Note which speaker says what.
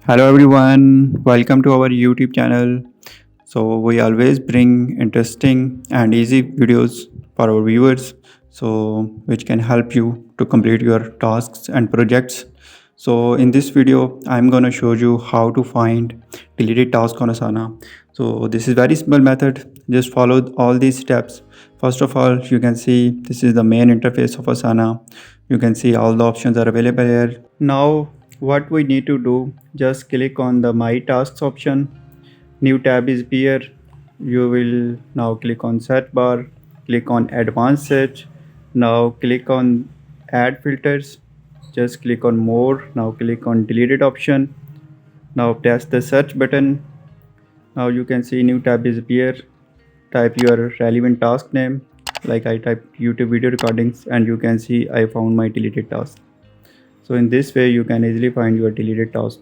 Speaker 1: Hello everyone, welcome to our YouTube channel. So we always bring interesting and easy videos for our viewers which can help you to complete your tasks and projects. So in this video I'm going to show you how to find deleted task on Asana. So this is very simple method. Just follow all these steps. First of all, you can see this is the main interface of Asana. You can see all the options are available here. Now what we need to do, just click on the my tasks option. New tab is here. You will now click on search bar, click on advanced search. Now click on add filters. Just click on more. Now click on deleted option. Now press the search button. Now you can see new tab is here. Type your relevant task name, like I typed YouTube video recordings, and you can see I found my deleted task. So in this way you can easily find your deleted task.